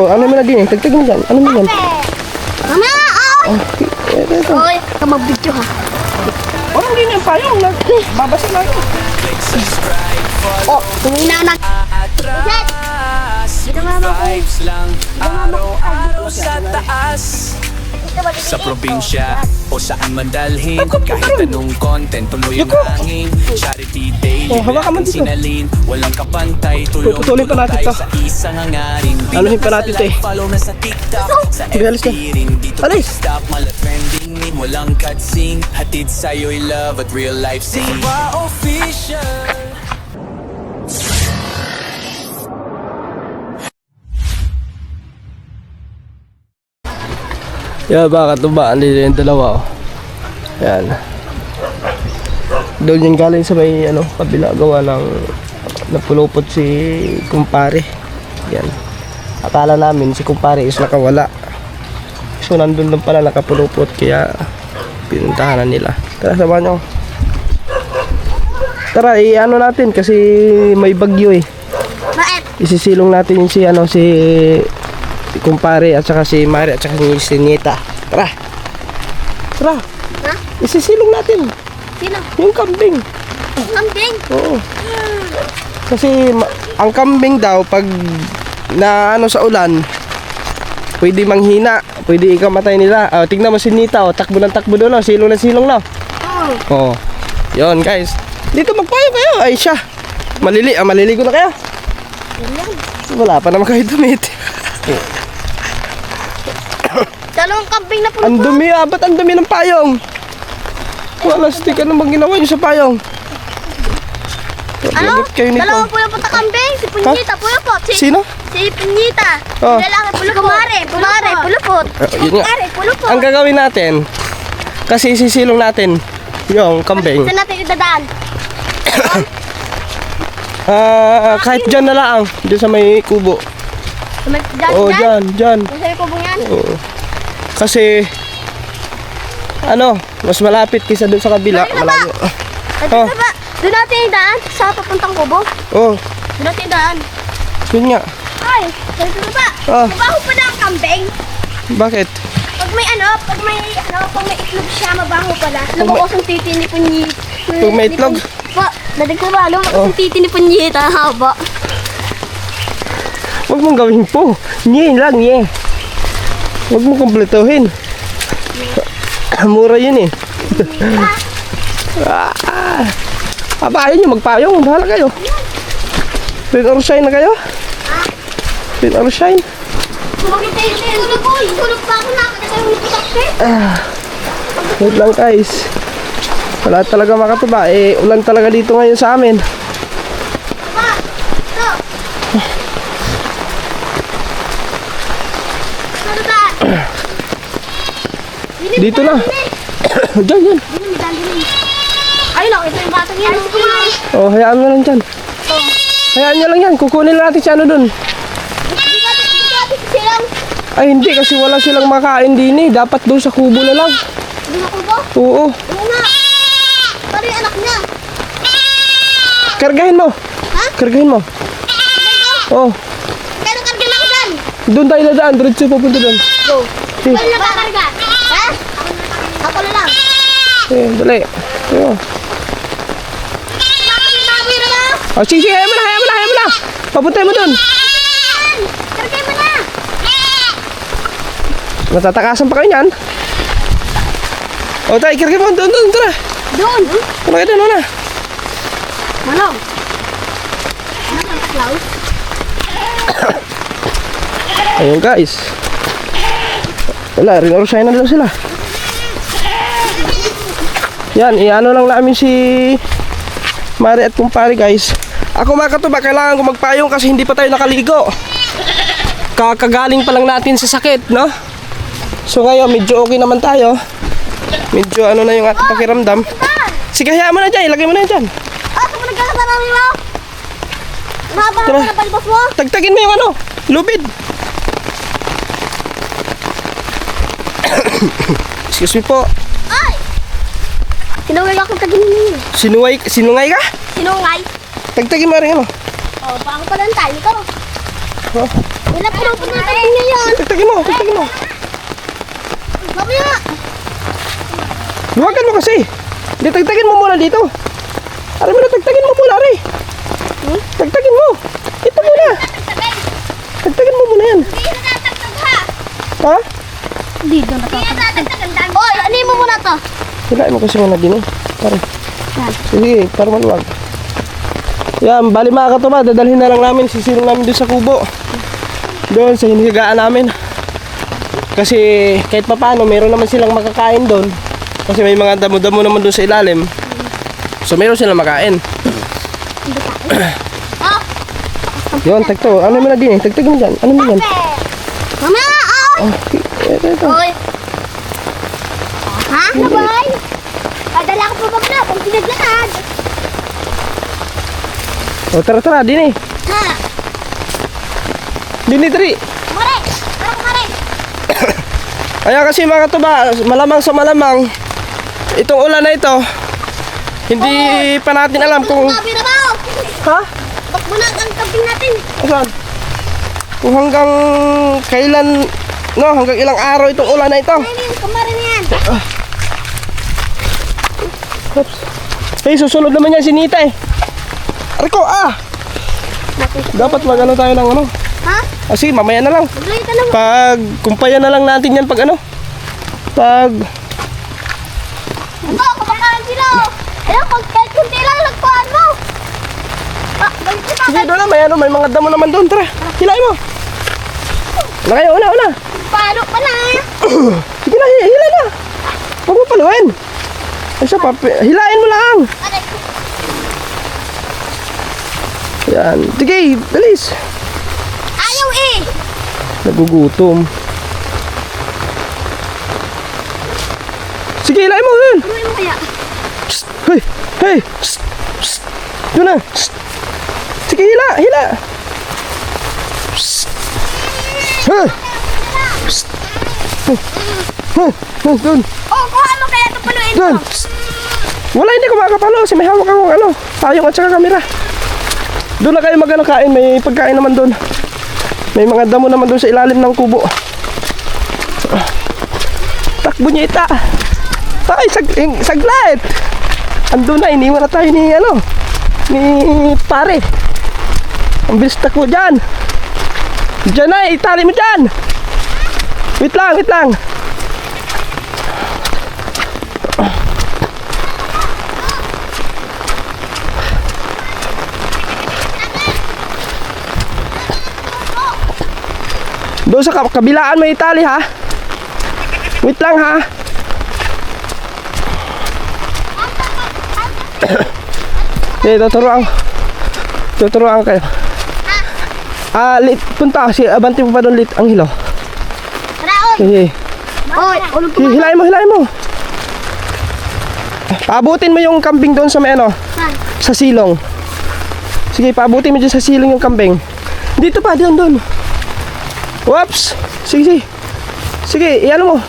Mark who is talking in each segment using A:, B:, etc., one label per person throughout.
A: Oh, ano mo na din eh? Tagtag mo dyan. Ano mo yan?
B: Mama!
A: Oh, ito.
B: Oy, kamag-video ha.
A: Parang ganyan pa yung babasa na yun.
B: Oh, tumina na. Dito mama ko.
C: Araw-araw sa taas. Sa probinsya o saan man dalhin, kahit anong content, tuloy ang hangin. Charity daily,
A: Oh, hawakan mo
C: lahat
A: dito.
C: sinalin. Walang kapantay,
A: Puputulin pa natin
C: tayo
A: to.
C: sa isang hangarin.
A: Anuhin pa natin to eh.
C: Follow na sa TikTok, sa
A: Sige, alis
C: FB
A: na.
C: rin. Dito
A: Alis.
C: stop, mala trending name. Walang cutscene, hatid sa'yo'y love at real life scene. Official.
A: Yan, baka tuba. Andito yung dalawa. Oh. Yan. Doon yung galing sa may kabila gawa ng napulupot si kumpare. Yan. Akala namin si kumpare is nakawala. So nandun lang pala nakapulupot kaya pinuntahan na nila. Tara, samahan nyo. Tara, i-ano natin kasi may bagyo eh.
B: Bakit?
A: Isisilong natin yung si kumpare at saka si Mari at saka si Nita. Tara. Tara.
B: Ha?
A: Isisilong natin
B: Sino?
A: yung kambing.
B: Kambing.
A: Oo. Kasi ang kambing daw pag na sa ulan pwede manghina, pwede ikamatay nila. Tingnan mo si Nita, takbo ng takbo doon, silong na silong na. Oo. Yon guys. Dito magpayo kayo. Ay siya. Maliligo na kayo. Wala pa naman kayo damit.
B: Dalawang kambing na po.
A: Ang dumi ba't ang dumi ng payong? Wala stick, ano bang ginawa nyo sa payong?
B: Ano?
A: Galit kayo nito.
B: Dalawang pulupot na kambing. Si Punyita, pulupot.
A: Sino?
B: Si Punyita.
A: Oh.
B: Si lalaki, pulupot. Kumare, pulupot.
A: Yun nga.
B: Kumare, pulupot.
A: Ang gagawin natin, kasi sisilong natin yung kambing.
B: Saan natin idadaan?
A: Kahit dyan na lang, dyan sa may kubo.
B: Dyan,
A: Oo, dyan.
B: Nasa may kubong yan.
A: Oo. Kasi, mas malapit kaysa dun sa kabila.
B: Dali na ba?
A: Malayo.
B: Dito ba? Doon natin idaan sa papuntang kubo.
A: Oh,
B: Doon natin idaan.
A: yun nga.
B: Ay, dito na ba?
A: Ah.
B: Mabaho pa na ang kambing.
A: Bakit?
B: Pag may itlog siya, mabaho pala. Lumukos ang titi ni Punyita.
A: Pag may itlog?
B: Dadag na ba? Lumukos ang titi ni Punyita. Haba.
A: Huwag mong gawin po. Nye lang, nye. Huwag mong kumpletuhin. Mura yun eh. Ayaw nyo magpayong. Bahala kayo. Rain or shine na kayo? Rain or shine?
B: Sumakit tayo sa tulog ko. Tulog pa ako na. Kasi yung itakit.
A: Wait lang guys. Wala talaga makatuba. Ulan talaga dito ngayon sa amin.
B: Pa! Ito! Ano ba?
A: Dito na. Diyan.
B: Ayun o, ito yung batang yan.
A: Oh, hayaan mo lang dyan. Hayaan nyo lang yan. Kukunin lang natin si dun.
B: Silang,
A: Ay hindi kasi wala silang makain din eh. Dapat doon sa kubo na lang.
B: di ba kubo?
A: Oo.
B: Oo nga. Pero yung anak niya.
A: Kargahin mo.
B: Ha?
A: Kargahin mo. Oh.
B: Pero kargan ako dyan.
A: Doon tayo nadaan. Diretso pupunta doon.
B: Go.
A: Eh,
B: Wala na ba karga? Ha? Ako na lang.
A: dali. Ayun.
B: Mami na lang.
A: Oh, sige, hayaan mo na. Papunta mo doon.
B: Kargay mo na.
A: Matatakasan pa kayo niyan. O tayo, kirkir mo. Doon, tara.
B: Doon.
A: Tara kayo doon, una.
B: Manong. Ano ang Klaus?
A: Ayun guys. Wala, rin or shine na lang sila. Yan, iano lang namin si Mari at kumpare guys. Ako mga katuba, kailangan ko magpayong kasi hindi pa tayo nakaligo. Kakagaling pa lang natin sa sakit, no? So ngayon, medyo okay naman tayo. Medyo na yung ating pakiramdam. Sige, hayaan mo na dyan, ilagay mo na dyan.
B: Ito mo nagkakatarami mo. Mahaba
A: Tara.
B: na balbas mo.
A: Tagtagin mo yung lubid. Excuse me po.
B: Ay! Sinungay ako taginin.
A: Sinungay ka?
B: Sinungay?
A: Tagtagin mo rin
B: Oh, paano pa lang tayo ko?
A: Oh.
B: Wala pa na natin ngayon.
A: Tagtagin mo, tagtagin mo.
B: Mamaya.
A: Luwagan mo kasi. Hindi, tagtagin mo muna dito. Aray mo na, tagtagin mo muna, aray. Tagtagin mo. Ito muna.
B: Tatagtagin.
A: Tagtagin mo muna yan.
B: Hindi na tatagtag ha.
A: Ha?
B: Hindi na tatagtag. Oy, ano mo muna to?
A: Hilain mo kasi muna din eh. Pare. Sige, para maluwag. Yan, bali mga katuba, dadalhin na lang namin, sisilong namin doon sa kubo. Doon sa hinihigaan namin. Kasi kahit pa paano, meron naman silang makakain doon. Kasi may mga damo-damo naman doon sa ilalim. So meron silang makain.
B: Oh,
A: Yun, tagto. Ano mo na din eh? Tagtag mo dyan. Ano mo yan?
B: Mama, oh.
A: Oh, ito.
B: Oy. Ha? Nabay? Padala ko pa na kung pinaglakad.
A: O, tara, din eh.
B: Ha?
A: Din eh, Tri.
B: Mare! Ano ko mare?
A: Kaya kasi mga katuba, malamang sa malamang, itong ulan na ito, hindi pa natin alam kung...
B: Sabi na ba?
A: Ha?
B: Bak mo na ang camping natin.
A: Saan? Kung hanggang kailan, no, hanggang ilang araw itong ulan na ito.
B: Ano yung kumare na yan?
A: Oops. Hey, susunod naman yan si Nita eh. Ariko, dapat mag-ano tayo ng ano.
B: Ha?
A: Sige, mamaya na lang.
B: Maglay ka na mo.
A: Pag, kumpayan na lang natin yan pag ano. Pag,
B: Ito, kumakain sila. Ayun, kahit kunti lang, lagpuan mo. Balik ka
A: sige doon na, may mga damo naman doon. Tara, hilain mo. Una kayo, una.
B: Paano pa na?
A: Sige na, hila na. Huwag mo paluin. Ay siya, hilain mo lang.
B: Aray.
A: Yan, sige, bilis.
B: Ayaw eh.
A: Nagugutom. Sige, hilain mo yun.
B: Ano mo kaya?
A: Psst, hey, psst, psst. Yun na, psst. Sige, hila. Psst. Hey. Psst. Doon.
B: Oh, kuha mo kaya ito paluin
A: Doon.
B: mo.
A: Psst. Wala, hindi ko makakapalo kasi may hawak akong ano, tayong at saka kamera. Doon na kayo mag-ano kain, may pagkain naman doon. May mga damo naman doon sa ilalim ng kubo. Takbo niya ita. Tay, saglit. Andun na, iniwan na tayo ni ano, ni pare. Ang bilis takbo dyan. Dyan na, itali mo dyan. Wait lang. Doon sa kabilaan mo itali ha. Wait lang ha. Tuturuan kayo. Punta kasi abanti mo pa doon ang hilo.
B: Raon.
A: Sige.
B: Oy, ulog ko.
A: Hilain mo. Paabutin mo yung kambing doon sa may ano,
B: Saan?
A: sa silong. Sige, paabutin mo dyan sa silong yung kambing. Dito pa, doon. Whoops! Sige, iyan mo.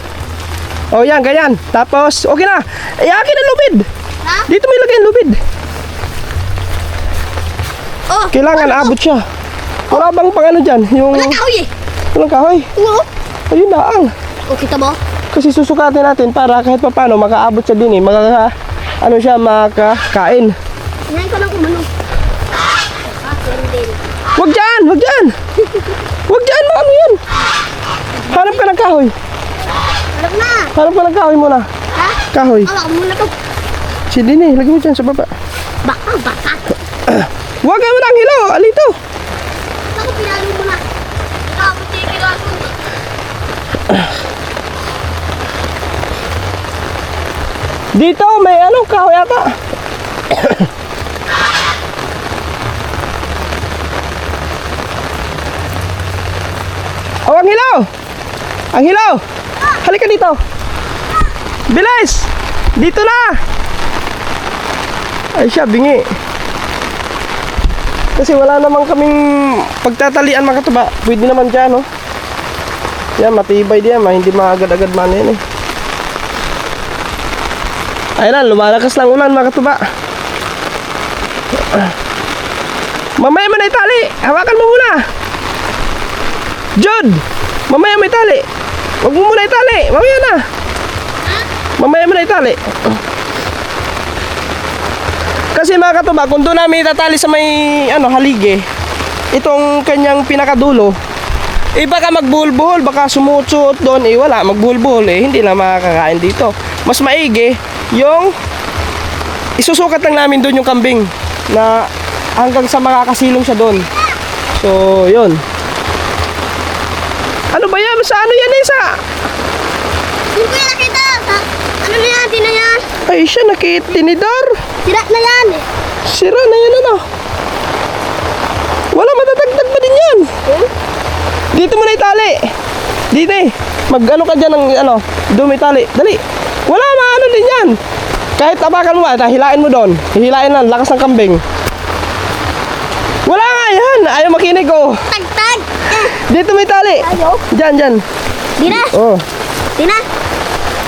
A: O yan, ganyan. Tapos, okay na. Akin ang lubid.
B: Ha?
A: Dito may lagay ang lubid.
B: Oh,
A: Kailangan abot siya. Wala bang pang ano dyan? Yung...
B: walang kahoy eh.
A: Walang kahoy.
B: Oo.
A: Ayun na ang.
B: O, kita mo?
A: Kasi susukatin natin para kahit pa paano makaabot siya din eh. Ano siya, makakain.
B: Ngayon ko lang kumano.
A: Wag dyan! Wag dyan, ano yan? Hanap ka ng kahoy.
B: Alam na.
A: Hanap ka ng kahoy muna.
B: Ha?
A: Kahoy.
B: Awa ko muna to.
A: Si Dini, lagay mo dyan sa baba.
B: Baka.
A: Wag mo ng hilo, alito.
B: Ako, pinalo mo na. Ikaw, tigil ako.
A: Dito, may ano, kahoy ata. Oh, ang hilaw. Halika dito. Bilis. Dito na. Ay siya, bingi. Kasi wala naman kaming pagtatalian mga katuba. Pwede naman dyan, no? Yan, matibay diyan. Hindi maagad-agad man yan, eh. Ayun na, lumalakas lang ulan mga katuba. Mamaya mo na itali. Hawakan mo muna. Jude! Mamaya may tali. Huwag mo muna itali. Mamaya na. Mamaya mo na itali. Kasi mga katuba, kung doon namin itatali sa may haligi, itong kanyang pinakadulo, baka magbuhol-buhol, baka sumuot-suot doon, wala, magbuhol-buhol hindi na makakain dito. Mas maigi, yung isusukat lang namin doon yung kambing na hanggang sa makakasilong siya doon. So, yun. Ano ba yan? Sa ano yan, Isa?
B: Hindi ko yan nakita. Ano na yan? Di na yan.
A: Ay, siya, nakitinidor.
B: Sira na yan.
A: Sira na yan, Wala, matatagtag pa din yan. Dito mo na itali. Dito Mag-ano ka dyan ng doon may tali. Dali. Wala, maano din yan. Kahit tabakan mo, hilain mo doon. Hihilain lang, lakas ng kambing. Wala nga yan. Ayaw makinig ko.
B: Tagtag.
A: Dito may tali.
B: Ayaw.
A: Dyan.
B: Di na.
A: Oh.
B: Di na.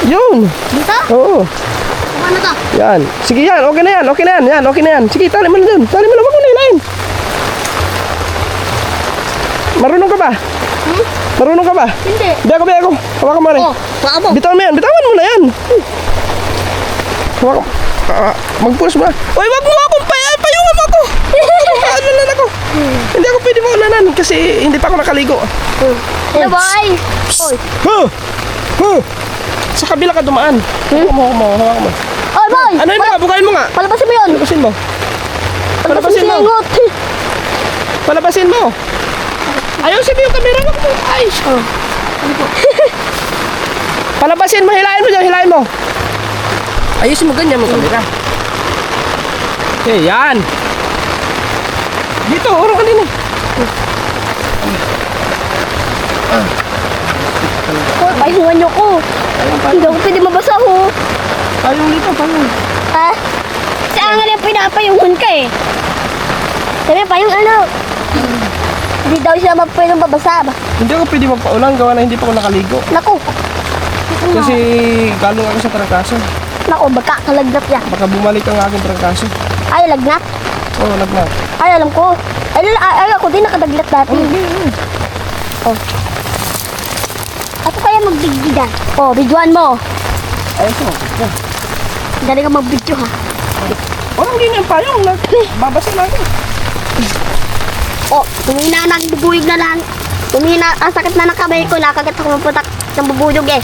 A: Yun.
B: Dito.
A: Oo.
B: Ano to?
A: Yan. Sige yan. Okay na yan. Okay na yan. Yan. Okay na yan. Sige, tali mo na dun. Tali mo na. Huwag mo na hilain. Marunong ka ba? Marunong ka ba?
B: Hindi.
A: Biya ko. Hawakan mo rin.
B: Oh, baka mo.
A: Bitawan mo yan. Bitawan mo na yan. Hawakan. Magpunas mo na. Uy, wag mo akong payungan mo ako. Alalan ako. Hindi ako pwede mo ulanan kasi hindi pa ako nakaligo.
B: Hello, boy. Oy.
A: Sa kabila ka dumaan. Hawakan mo.
B: Oy, boy.
A: Ano yun nga? Bukain mo nga.
B: Palabasin mo yun.
A: Palabasin mo. Palabasin mo.
B: Singot.
A: Palabasin mo. Ayusin mo yung camera mo. Ay. Palabasin mo. Hilain mo dyan. Hilain mo. Ayusin mo ganyan mo camera. Okay, yan. Dito. Urong ka din
B: Oy, payungan niyo ko. Hindi ako pwede mabasa ho.
A: Payong dito. Payong.
B: Ha? Saan nga lang pinapayungan ka eh? Sabi, payung ano? Hindi daw siya pwedeng babasa ba?
A: Hindi ako pwede magpaulan. Gawa na hindi pa ako nakaligo.
B: Naku.
A: Kasi galong ako sa trangkaso.
B: Naku, baka kalagnat yan.
A: Baka bumalik ang aking trangkaso.
B: Ay, lagnat.
A: Oo, lagnat.
B: Ay, alam ko. Ay, ako din nakadaglat dati. Oh. Ako kaya magbigyan. Oh, videoan mo.
A: Ayusin mo.
B: Galing ka mag-video ha.
A: Walang ganyan payong. Babasa na ako.
B: Oh, tumina na, bubuyog na lang. Tumina, ang sakit na ng kamay ko. Nakagat ako ng putak ng bubuyog eh.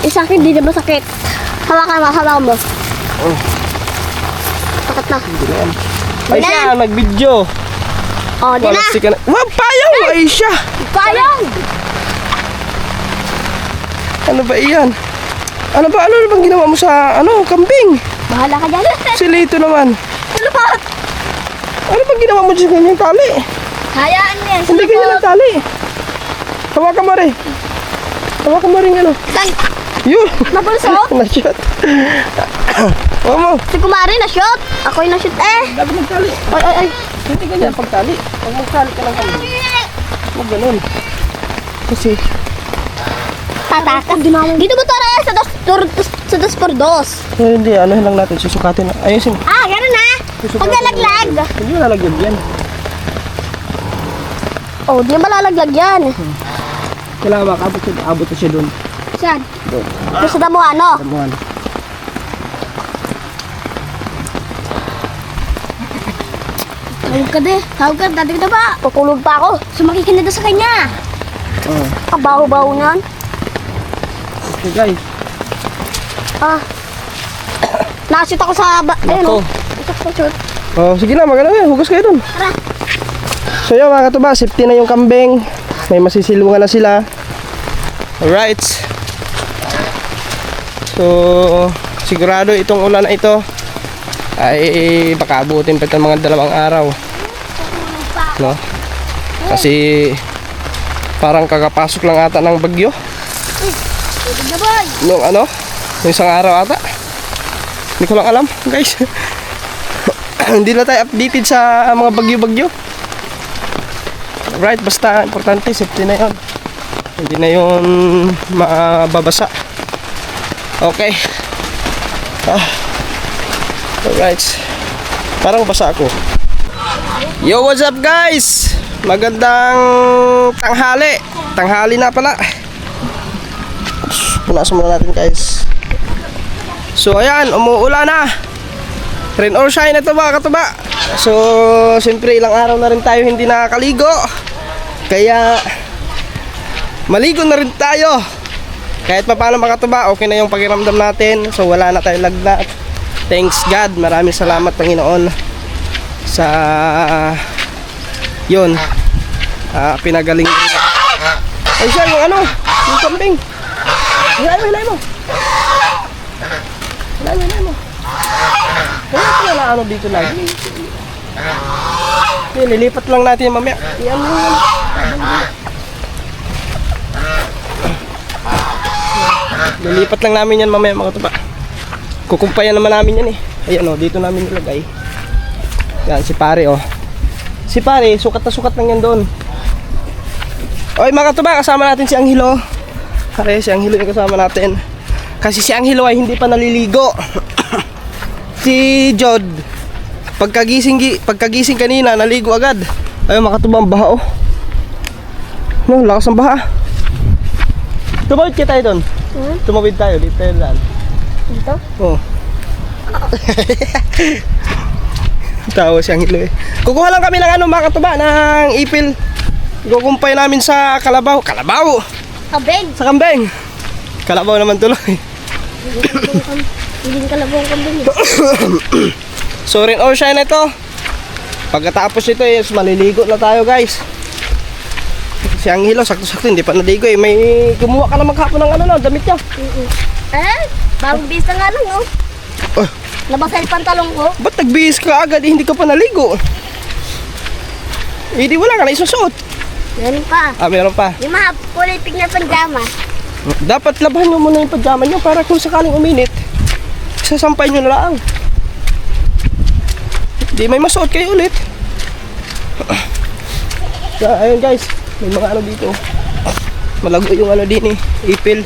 B: Isa akin, di na masakit. Hawakan mo.
A: Oh.
B: Sakit na.
A: Ay siya, nag-video.
B: Oh, di na.
A: Palasi ka na. Wow, payong! Ay siya!
B: Payong!
A: Ano ba iyan? Ano bang ginawa mo sa, kambing?
B: Bahala ka dyan.
A: Silito naman.
B: Ano ba?
A: Ano bang ginawa mo sa kanyang tali?
B: Hayaan mo yan.
A: Hindi ganyan ang tali. Hawakan mo rin. Hawakan mo rin
B: Saan?
A: Yun.
B: Nabulso?
A: Na-shot. Hawakan mo.
B: Si Kumari na-shoot. Ako yung na-shoot eh.
A: Dapat magtali.
B: Ay.
A: Hindi ganyan pagtali. Pag magtali ka ng kambing. Huwag ganun. Kasi,
B: Tatakas. Dito mo tara sa dos por dos.
A: hindi, lang natin, susukatin. Ayusin.
B: Ganun na. Pag nalaglag.
A: Hindi mo lalagyan yan.
B: Oh, di malalaglag yan.
A: Kailangan abot na siya doon.
B: Saan? Doon sa damuhan, no?
A: Damuhan.
B: Tawag ka de. Tawag ka. Dati ka ba? Pakulog pa ako. Sumakay ka na doon sa kanya. Ang baho-baho niyan.
A: Okay guys.
B: Nakashoot ako sa...
A: Nako.
B: Shoot.
A: Oh, sige na, hugas kayo doon.
B: Tara.
A: So yun mga katuba, safety na yung kambing. May masisilungan na sila. Alright. So, sigurado itong ulan na ito ay baka abutin pa itong mga 2 araw. No? Kasi parang kakapasok lang ata ng bagyo. Nung nung isang araw ata. Hindi ko lang alam, guys. Hindi na tayo updated sa mga bagyo-bagyo. Right, basta importante safety na yun. Hindi na yun mababasa. Okay. Alright. Parang basa ako. Yo, what's up guys? Magandang tanghali. Tanghali na pala. Punasan muna natin guys. So ayan, umuulan na. Rain or shine na ito mga katuba. So siyempre ilang araw na rin tayo hindi nakakaligo. Kaya maligo na rin tayo. Kahit pa paano mga katuba, okay na yung pakiramdam natin. So wala na tayong lagnat. Thanks God, maraming salamat Panginoon sa yun, pinagaling. Ay siya, yung ano, yung kambing. Hilay mo. Kaya na ano dito lagi. Nilipat lang natin mamaya. Yan mo. Nilipat lang namin yan mamaya mga katuba. Kukumpayan naman namin yan eh. Ayan o, dito namin nilagay. Yan, si pare o. Si pare, sukat na sukat lang yan doon. Oy mga katuba, kasama natin si Anghelo. Pare, si Anghelo yung kasama natin. Kasi si Anghelo ay hindi pa naliligo. Si Jod, pagkagising kanina, naligo agad. Ayun mga katuba, ang baha oh. No, lakas ng baha. Tumawid ka tayo doon. Tumawid tayo, dito tayo daan.
B: Dito?
A: Oo. Tawa si Anghelo eh. Kukuha lang kami ng ano mga katuba, ng ipil. Kukumpay namin sa kalabaw. Kalabaw!
B: Kabeng!
A: Sa kambing. Kalabaw naman tuloy.
B: Hindi kalabaw ang kambing.
A: So rain or shine na ito. Pagkatapos ito is maliligo na tayo guys. Si Anghelo sakto-sakto hindi pa naligo eh. May kumuha ka na maghapon ng ano no, damit niya.
B: Bagong bis na nga lang oh. Nabasa yung pantalong ko.
A: Ba't nagbihis ka agad eh, hindi ka pa naligo? Eh di wala ka na isusuot.
B: Meron pa.
A: Meron pa.
B: Yung mga kulay pink na panjama.
A: Dapat labahan nyo muna yung pajama nyo para kung sakaling uminit, sasampay nyo na lang. Di may masuot kayo ulit. Ayun guys, may mga ano dito. Malago yung ano din eh, ipil.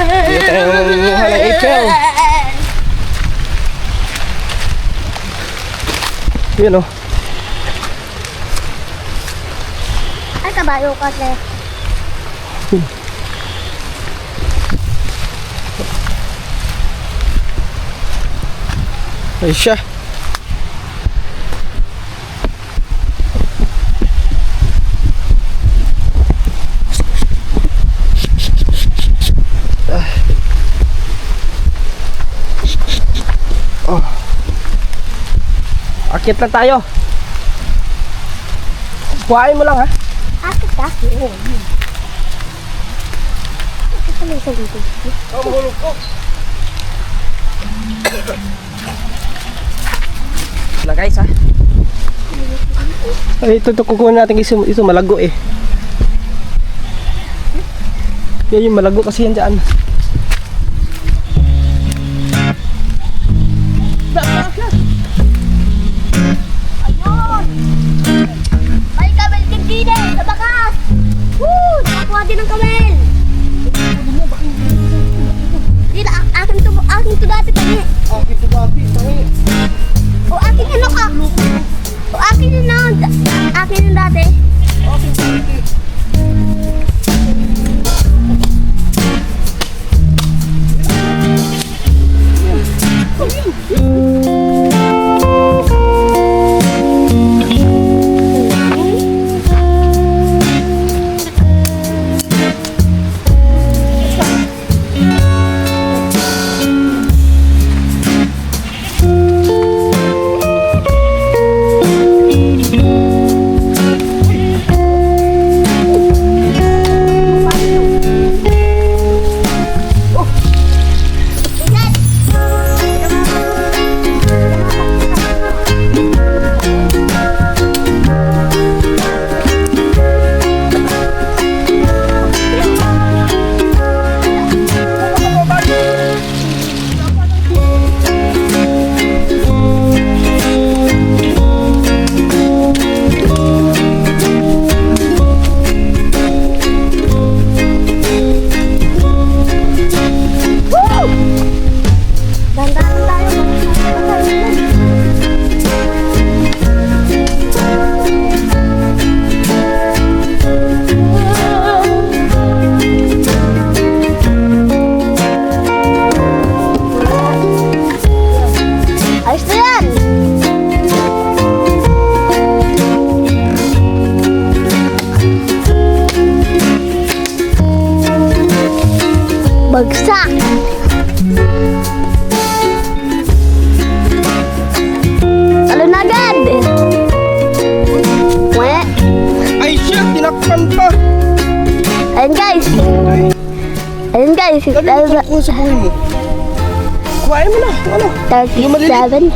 A: Dito tayo manguha ng ipil. Yun o.
B: Ay, kabayo kasi.
A: Ay siya. Akit na tayo. Kuhain mo lang ha.
B: Akit ka? Oo. Akit ka lang sa dito.
A: Mahulog ko. Na guys ha. Ay ito kukuha natin ito malago eh. Yan yung malago kasi yan dyan.
B: Ayun! May kabel din sa bakas! Woo! Nakakuha din ng kabel! Hindi na, akin to dati kami.
A: Akin to dati, tangi.
B: O akin ano ka? O akin yun na, akin yun dati.
A: Akin to dati.
B: Bagsak! Talo na agad! Weh!
A: Ay, shit! Tinakpan pa!
B: Ayun guys! Ayun guys!
A: Dali mo kuha sa buhay mo. Kuhain mo na. Ano?
B: 37.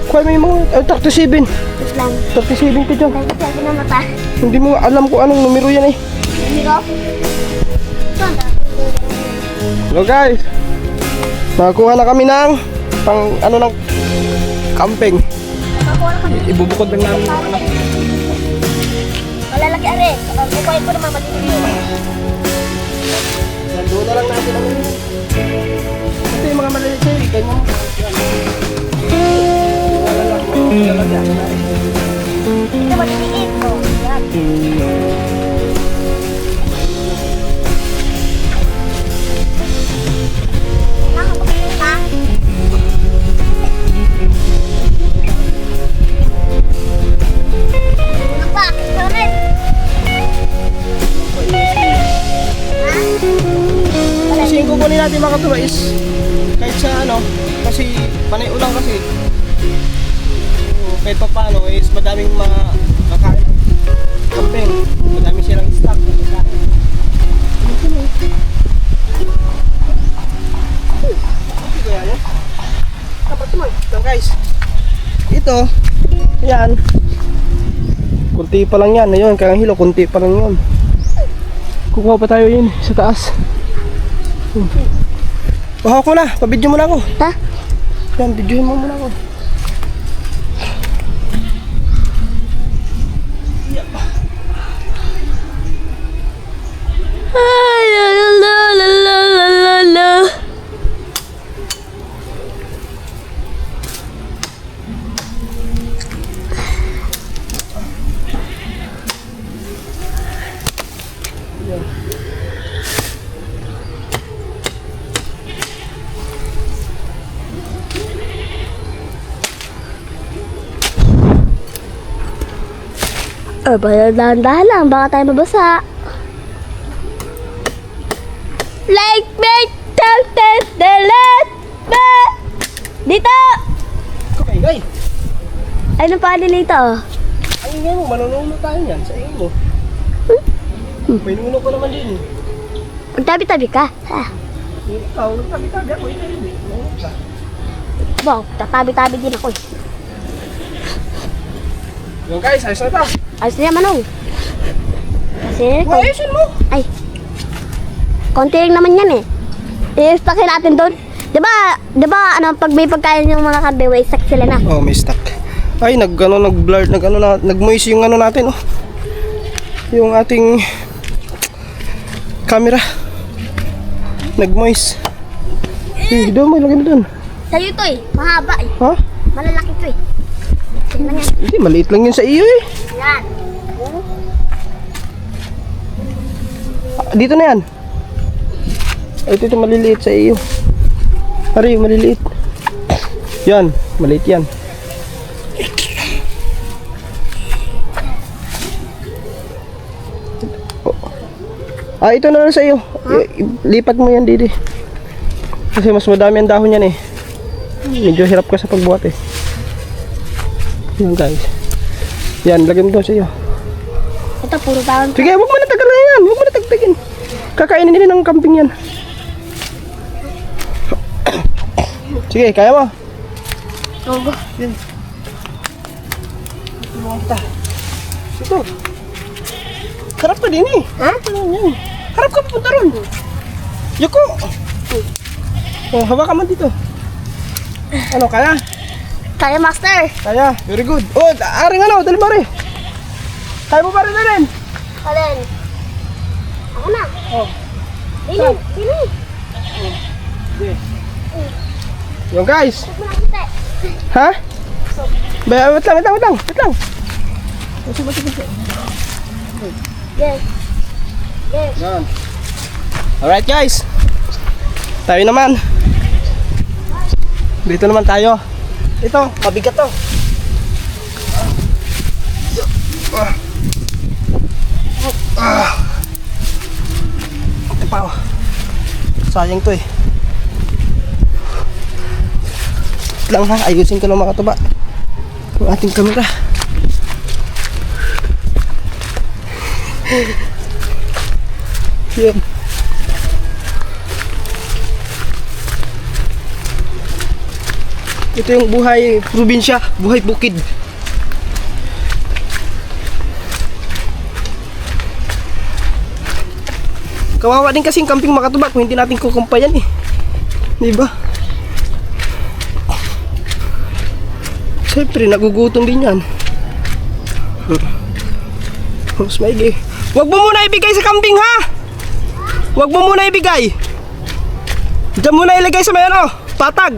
A: Kuhain mo yung mga 37.
B: Tapos lang.
A: 37 ka dyan.
B: 37 na mata.
A: Hindi mo alam kung anong numero yan eh.
B: Dito.
A: Hello guys. Nakakuha na kami ng pang ano ng camping. Ibubukod lang namin yung ano.
B: Malalaki are. Bukay ko naman matitindi.
A: Doon na lang natin ang ito yung mga maliliit sa'yo. Ganyan.
B: Ito matitiit ko. Yan. Nakapagpapit ka? Ano pa? Sorry.
A: Kasi yung kukunin natin mga katuwa is kahit sa ano, kasi panay ulang kasi kahit pa paano is madaming mga kakain camping, madaming silang stock na kakain. Dapat naman lang guys, ito yan kunti pa lang yan, ayun kaya hilo kunti pa lang yun. Kukuha pa tayo yun sa taas. Bahaw ko na, pabidyo mo na ako.
B: Ha?
A: Yan, bidyohin mo muna ako.
B: Ay, la la la la la la la. Dahan-dahan lang, baka tayo mabasa. Like me, test the let me. Dito!
A: Kamay,
B: Ano pa dito?
A: ang ingay mo, manununo tayo yan sa ingay mo. May nuno ko naman din.
B: Magtabi-tabi ka. Ha?
A: Ikaw, nagtabi-tabi ako, ikaw hindi.
B: Wow, tatabi-tabi din ako eh.
A: Yung guys, ayos na ito.
B: Ayos na yan, Manong. Kasi,
A: Ayusin mo.
B: ay, konti lang naman yan eh. I-stockin natin doon. Diba, ano, pag may pagkain yung mga kabewa, i-stack sila na.
A: Oh, may stock. Ay, nag-blur, nag-moist yung ano natin, oh. Yung ating camera. Nag-moist. Doon, may lagay mo doon.
B: Sa'yo to eh, mahaba eh.
A: Ha?
B: Malalaki to eh. Tingnan yan.
A: Hindi, maliit lang yun sa iyo eh.
B: Yan.
A: Dito na yan. Ito maliliit sa iyo. Ari, maliliit. Yan, maliit yan. Oh. Ito na lang sa iyo. Lipat mo yan, Didi. Kasi mas madami ang dahon yan eh. Medyo hirap ka sa pagbuhat eh. Yan guys. Yan, lagyan mo doon sa iyo.
B: Ito, puro dahon.
A: Sige, huwag mo na tagalan yan. Huwag mo na tagtagin. Kakainin nila ng camping yan. Sige, kaya mo.
B: Togo.
A: Yan. Ito. Harap ka din eh.
B: Ha?
A: Yan. Harap ka, punta ron. Yoko. Oh, hawakan mo dito. Ano, kaya?
B: Kaya, Master.
A: Kaya, very good. Oh, aring ano, dali pare. Kaya mo pare na rin.
B: Alin? Ako na.
A: Oh.
B: Dili, dili.
A: Okay. Yung guys.
B: Ito na kita.
A: Ha? Wait lang.
B: Yes. Yes.
A: Yan. Alright guys. Tayo naman. Dito naman tayo. Ito, mabigat to. Ito pa oh. Sayang to eh. Lang ha, ayusin ko lang mga katuba ang ating kamera. Yan. Ito yung buhay probinsya, buhay bukid. Kawawa din kasing camping makatubak kung hindi natin kukumpayan eh. Diba? Siyempre, nagugutom din yan. Mas maigi. Huwag mo muna ibigay sa camping ha! Huwag mo muna ibigay. Diyan muna ilagay sa may ano, patag.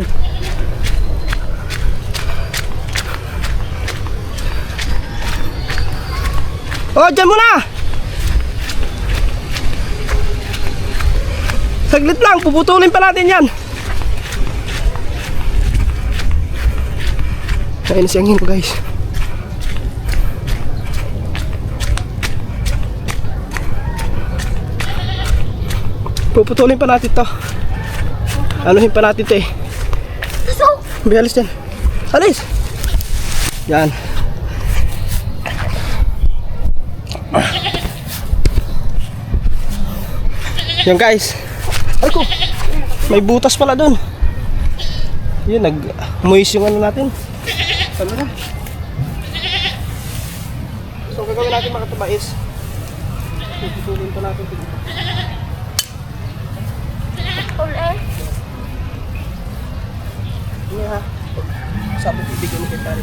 A: Oh, dyan muna! Saglit lang, puputulin pa natin yan. Ayun si angin ko guys. Puputulin pa natin to. Anuhin pa natin to eh. May alis dyan. Alis! Yan. Yan guys. Ay ko. May butas pala dun. Yun, nag-moist yung ano natin. Ano na? So, ang gagawin natin mga katuba is puputulin pa natin ito. Hindi ha. Sabi ko, ibigay mo kay pare.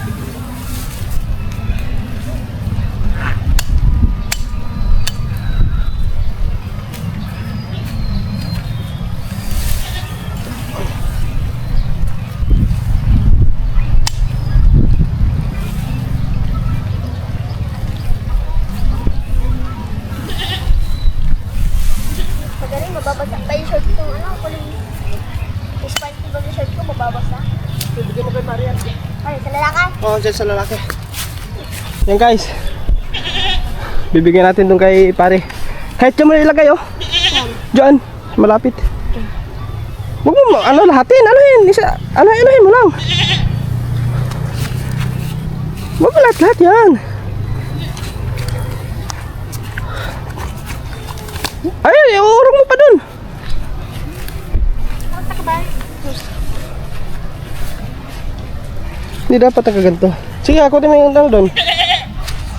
B: Magaling, mababasa pa yung short ko. Ano, kuling spiky ba yung short ko, mababasa?
A: Ibigay mo kay pare yan.
B: Ay, sa lalaki?
A: Oo, dyan sa lalaki. Yan guys. Bibigyan natin dun kay pare. Kahit dyan mo na ilagay oh. Dyan, malapit. Huwag mo, ano, lahatin, anuhin. Anuhin mo lang. Huwag mo lahat yan. Ay, uurong mo pa dun.
B: Punta ka ba?
A: Hindi dapat nakaganto. Sige, ako din yung lang doon.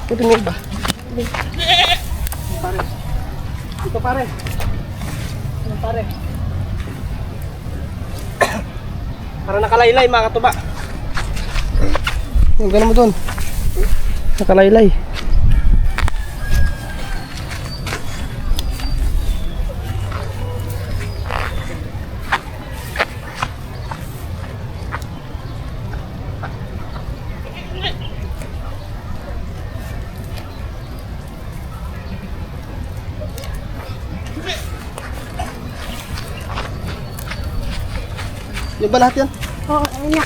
A: Ako din yung iba. Pare. Ito pare. Ito pare. Para nakalaylay mga katuba. Yung gano'n mo doon. Nakalaylay. Yung ba lahat yan?
B: Oo, ayun na.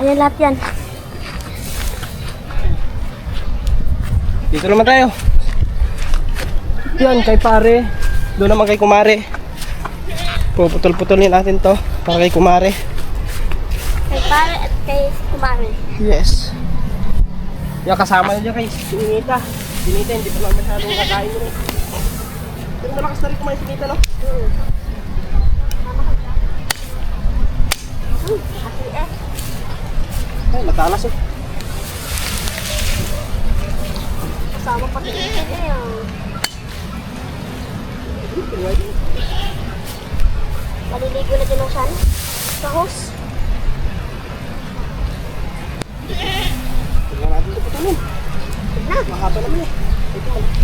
B: Ayun lahat yan.
A: Dito naman tayo. Yan, kay pare. Doon naman kay kumare. Puputol-putulin natin to para kay kumare.
B: Kay pare at kay kumare.
A: Yes. Yung kasama nyo dyan kay Sinita. Sinita, hindi pa lang masyadong kakain mo rin. Pero malakas na rin kumain Sinita, no?
B: Kasi
A: Ay, matalas eh.
B: kasama pati ito eh. Maliligo na din ang siya. Sa hose.
A: Tingnan natin ito putulin.
B: Na.
A: Mahaba naman eh. Ito malaki.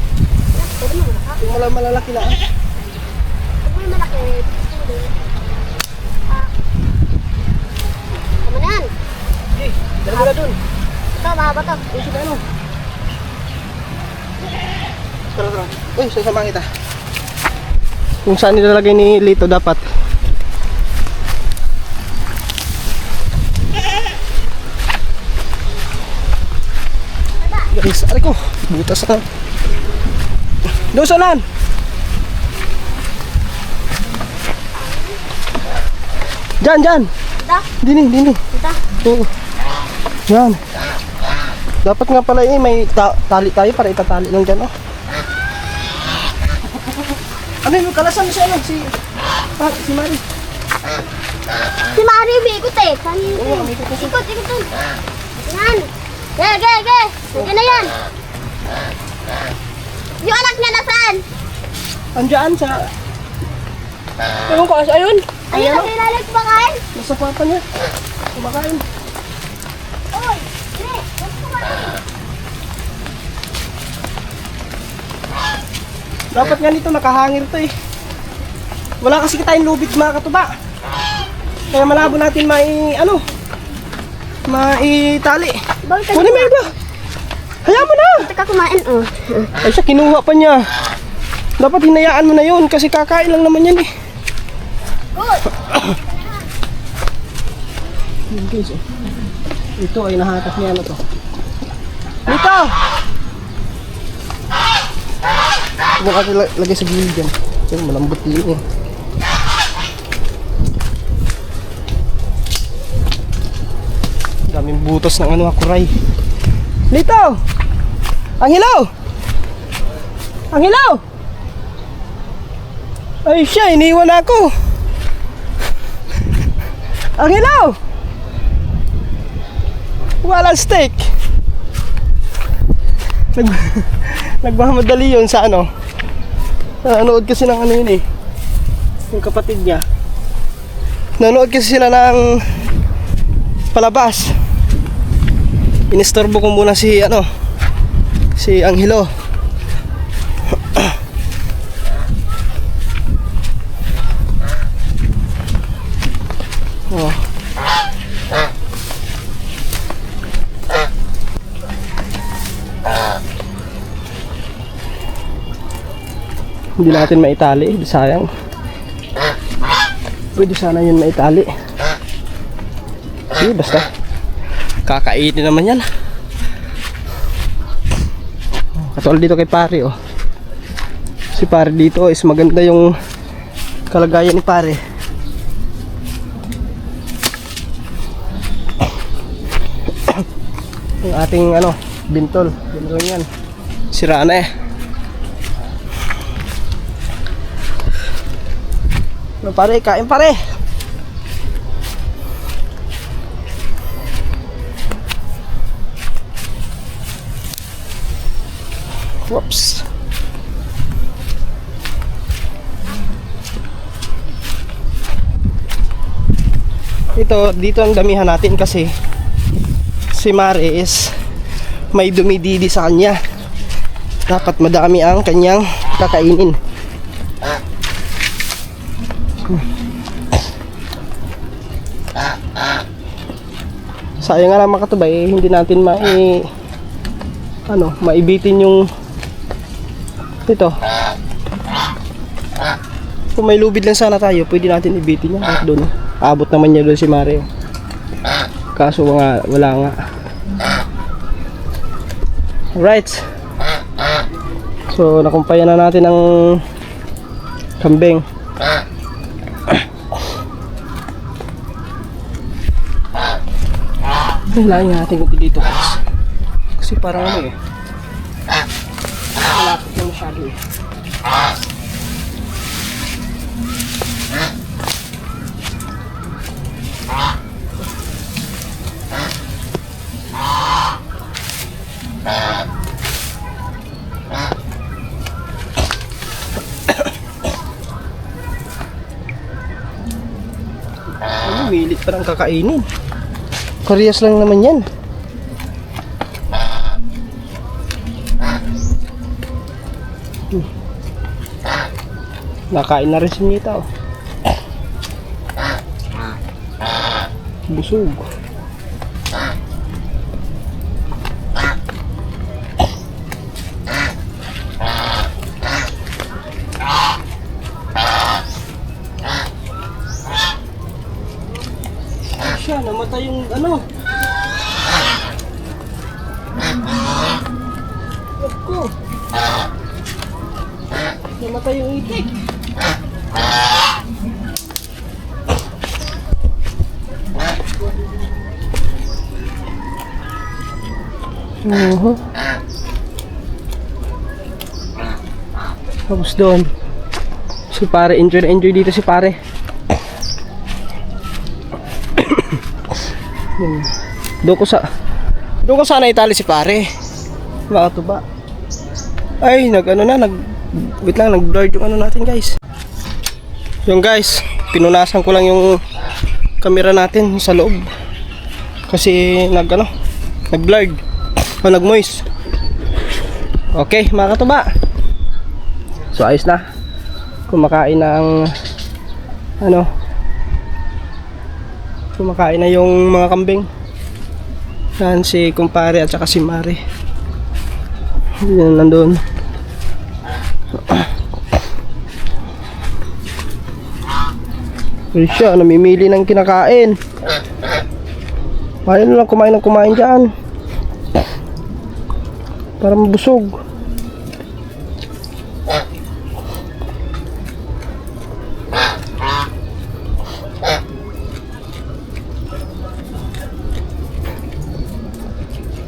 B: Pwede mo na.
A: Yung malalaki na eh.
B: Pag may malaki, pwede. Tama na yan.
A: Okay, dala mo na dun.
B: Ito, mahaba to.
A: Ay, sige ano. Tara, tara. Uy, sasamahan kita. Kung saan nilalagay ni Lito dapat. Guys, aray ko. Butas na. Doon saan? Diyan.
B: Ito?
A: Dini.
B: Ito?
A: Oo. Yan. Dapat nga pala may tali tayo para itatali lang dyan, oh. Ano yung kalasan si ano? Si Mari.
B: Si Mario may ikot eh.
A: Oo, may ikot.
B: Ikot. Yan. Ge. Nandiyan na yan. Yung anak niya nasaan?
A: Andiyan sa... Ewan ko, ayun.
B: Ayun,
A: oh.
B: nakilalag kumakain.
A: Nasa papa niya. Kumakain.
B: Oy, Dre, huwag kumain.
A: Dapat nga nito nakahangir to eh. Wala kasi tayong lubid mga katuba. Kaya malabo natin maitali.
B: Bakit ka
A: Kunin mo iba. Hayaan mo na.
B: Teka kumain, oh.
A: Ay siya, kinuha pa niya. Dapat hinayaan mo na yun kasi kakain lang naman yan eh.
B: Good.
A: Yun guys, oh. Ito ay nahatak niya to. Dito! Huwag natin lagay sa gilid dyan. Pero malambot din eh. Daming butas ng kuray. Dito! Ang hilaw! Ay siya, iniwan ako. Ang hilaw! Walang steak. Nagmamadali yun sa ano. Nanood kasi ng yun eh. Yung kapatid niya. Nanood kasi sila ng palabas. Inistorbo ko muna si Angelo. Oh. Hindi natin maitali, sayang. Pwede sana yun maitali. Sige, basta kakainin naman yan. Katulad dito kay pare, oh. Si pare dito is maganda yung kalagayan ni pare. Yung ating bintol yan. Sira na eh. Pare, kain pare. Whoops. Dito ang damihan natin kasi si Mare is may dumididi sa kanya. Dapat madami ang kanyang kakainin. Sayang nga lang mga katubay, hindi natin maibitin yung ito. Kung may lubid lang sana tayo, pwede natin ibitin yan kahit doon. Abot naman niya doon si Mario. Kaso wala nga. Alright. So nakumpayan na natin ang kambing. Kailangan natin kunti dito kasi parang malapit na masyado eh. Milit pa ng kakainin. Koreas lang naman yan. Nakain na rin si Nita, oh. Busog. Siya, namatay yung Ako. Namatay yung itik. Tapos doon. Si pare, enjoy na enjoy dito si pare. Doon ko sana itali si pare. Bakit ba? Ay, wait lang, nag-blurred yung ano natin, guys. Yung guys, pinunasan ko lang yung camera natin sa loob. Kasi nag-blurred o nag-moist. Okay, mga katuba. So ayos na. Kumakain na yung mga kambing. Yan si kumpare at saka si Mare. Yan nandun. Ay siya, namimili ng kinakain. Ayaw na lang kumain dyan. Para mabusog.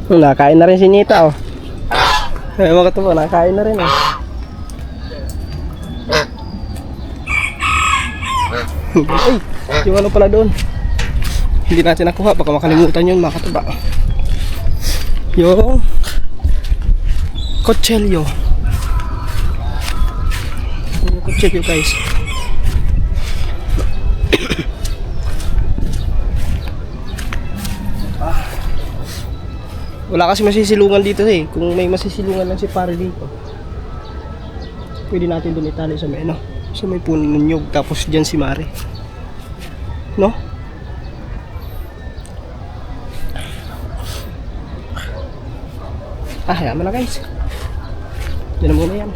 A: Nakain na rin si Nita, oh. Ay, mga katubo, nakain na rin, oh. Ay, yung ano pala doon. Hindi natin nakuha, baka makalimutan yun, mga katuba. Yung kutsilyo. Yung kutsilyo, guys. Wala kasi masisilungan dito eh. Kung may masisilungan lang si pare dito, pwede natin doon itali sa may sa may puno ng nyug. Tapos dyan si Mare, no? Hayaan mo na, guys. Yan na muna yan.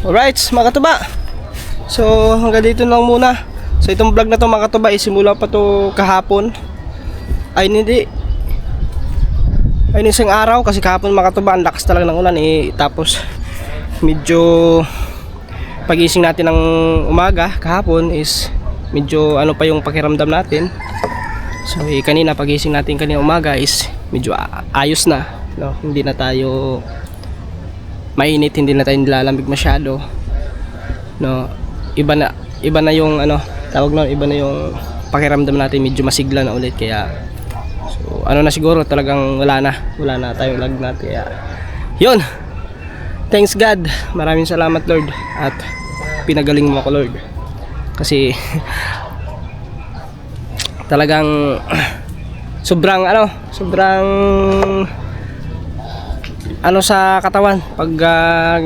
A: Alright, mga katuba. So hanggang dito lang muna. So itong vlog na to, mga katuba, simula pa to kahapon. Ay hindi. Ay isang araw kasi kahapon, mga katuba, ang lakas talaga ng ulan eh. Tapos medyo pagising natin ng umaga kahapon is medyo pa yung pakiramdam natin. So kanina pagising natin kanina umaga is medyo ayos na, no? Hindi na tayo mainit, hindi na tayo nilalamig masyado, no? Iba na yung iba na yung pakiramdam natin, medyo masigla na ulit. Kaya so na siguro talagang wala na tayong lagnat. Kaya yun, thanks God, maraming salamat Lord, at pinagaling mo ako Lord, kasi talagang sobrang sa katawan pag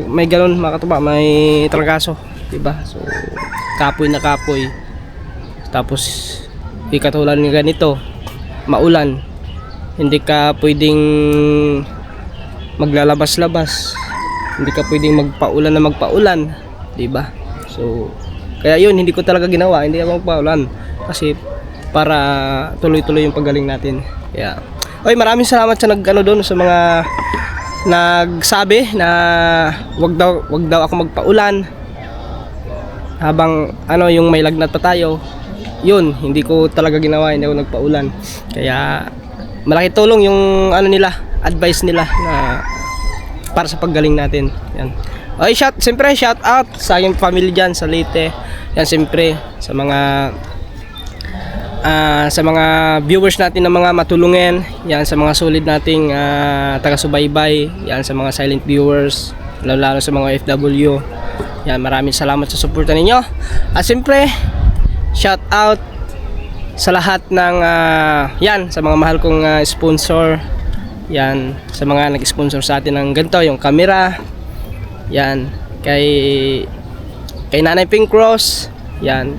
A: may ganun, mga katuba, may trangkaso, diba? So kapoy na kapoy, tapos ikatulad ng ganito, maulan, hindi ka pwedeng maglalabas-labas, hindi ka pwedeng magpaulan, diba? So kaya yun, hindi ko talaga ginawa, hindi ako magpaulan kasi para tuloy-tuloy yung paggaling natin. Kaya oy, maraming salamat sa doon sa mga nagsabi na wag daw ako magpaulan habang yung may lagnat pa tayo. Yun, hindi ko talaga ginawa, hindi ako nagpaulan. Kaya malaki tulong yung advice nila na para sa paggaling natin. Yan. Okay, siyempre shout out sa aking family dyan sa Leyte. Yan, siyempre sa mga viewers natin na mga matulungin. Yan, sa mga solid nating taga-subaybay. Yan, sa mga silent viewers, lalo sa mga FW. Yan, maraming salamat sa suporta ninyo. At siyempre shout out sa lahat ng sa mga mahal kong sponsor. Yan, sa mga nag-sponsor sa atin ng ganito, yung camera. Yan, kay Nanay Pink Rose. Yan,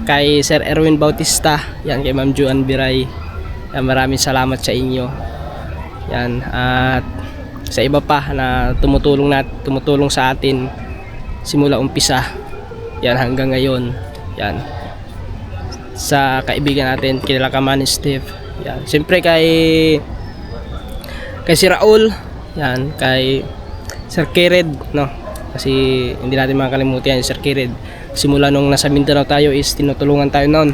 A: kay Sir Erwin Bautista. Yan, kay Ma'am Juan Biray. Yan, maraming salamat sa inyo. Yan, at sa iba pa na tumutulong sa atin simula umpisa, yan, hanggang ngayon. Yan, sa kaibigan natin kila Kamani Steve. Yan, siyempre kay si Raul. Yan, kay Sir Kirid, no? Kasi hindi natin makakalimutan yan, Sir Kirid. Simula nung nasa Mindanao tayo is tinutulungan tayo noon,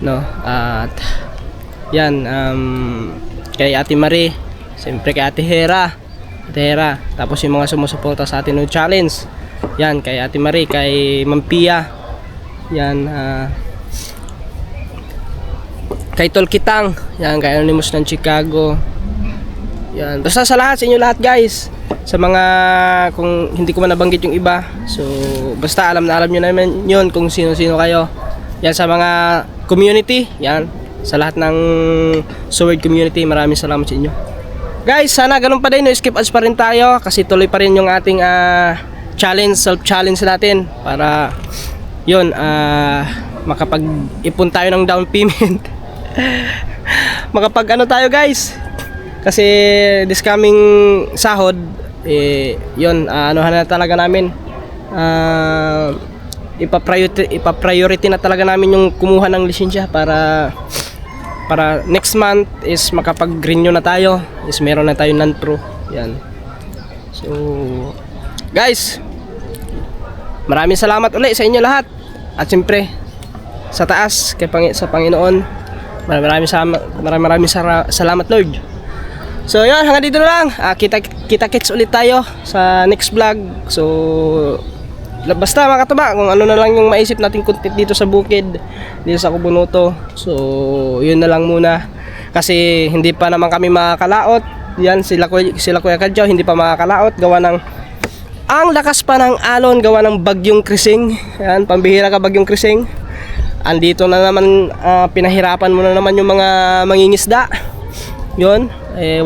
A: no? At Yan, kay Ate Marie, siyempre kay Ate Hera. Tapos yung mga sumusuporta sa atin ng challenge. Yan, kay Ate Marie, kay Ma'am Pia. Yan, kay Tol Kitang. Yan, kay Anonymous ng Chicago. Yan, basta sa lahat, sa inyo lahat guys. Sa mga, kung hindi ko man nabanggit yung iba. So, basta alam nyo naman yun kung sino-sino kayo. Yan, sa mga community. Yan, sa lahat ng Sword community, maraming salamat sa inyo. Guys, sana ganun pa din, no, skip ads pa rin tayo kasi tuloy pa rin yung ating challenge, self-challenge natin para yun, makapag-ipon tayo ng down payment. Makapag ano tayo guys, kasi this coming sahod, yun, anuhan na talaga namin, ipa-priority na talaga namin yung kumuha ng lisensya para next month is makapag-renew na tayo, is meron na tayo non-pro. Yan. So guys, maraming salamat ulit sa inyo lahat. At siyempre sa taas sa Panginoon, maraming salamat Lord. So yun, hanggang dito na lang. Kita-kits ulit tayo sa next vlog. So basta mga katuba, kung ano na lang yung maisip nating content dito sa bukid, dito sa Kubunuto. So yun na lang muna, kasi hindi pa naman kami makakalaot. Yan, sila Kuya Kadjaw hindi pa makakalaot, gawa ng ang lakas pa ng alon, gawa ng bagyong Krising. Yan, pambihira ka bagyong Krising. Andito na naman, pinahirapan mo na naman yung mga mangingisda. Yun,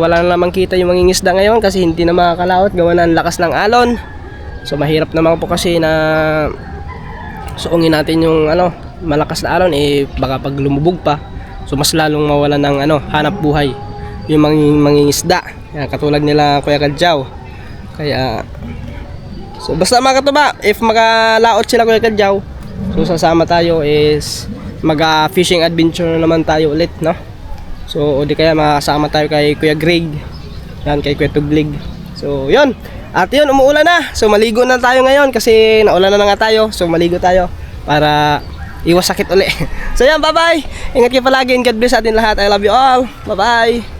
A: wala na naman kita yung mangingisda ngayon kasi hindi na makakalaot, gawa ng lakas ng alon. So mahirap naman po kasi na suungin natin yung malakas na alon, baka pag lumubog pa, so mas lalong mawala ng hanap buhay yung mangingisda. Yan, katulad nila Kuya Kadjaw. Kaya so basta mga katuba, if makalaot sila Kuya Kadjaw, so sasama tayo, is mag-fishing adventure na naman tayo ulit, no? So o di kaya makasama tayo kay Kuya Greg, yan, kay Kuya Tuglig. So yun. At yun, umuulan na. So maligo na tayo ngayon kasi naulan na nga tayo. So maligo tayo para iwas sakit uli. So yan, bye bye. Ingat kayo palagi and God bless sa atin lahat. I love you all. Bye bye.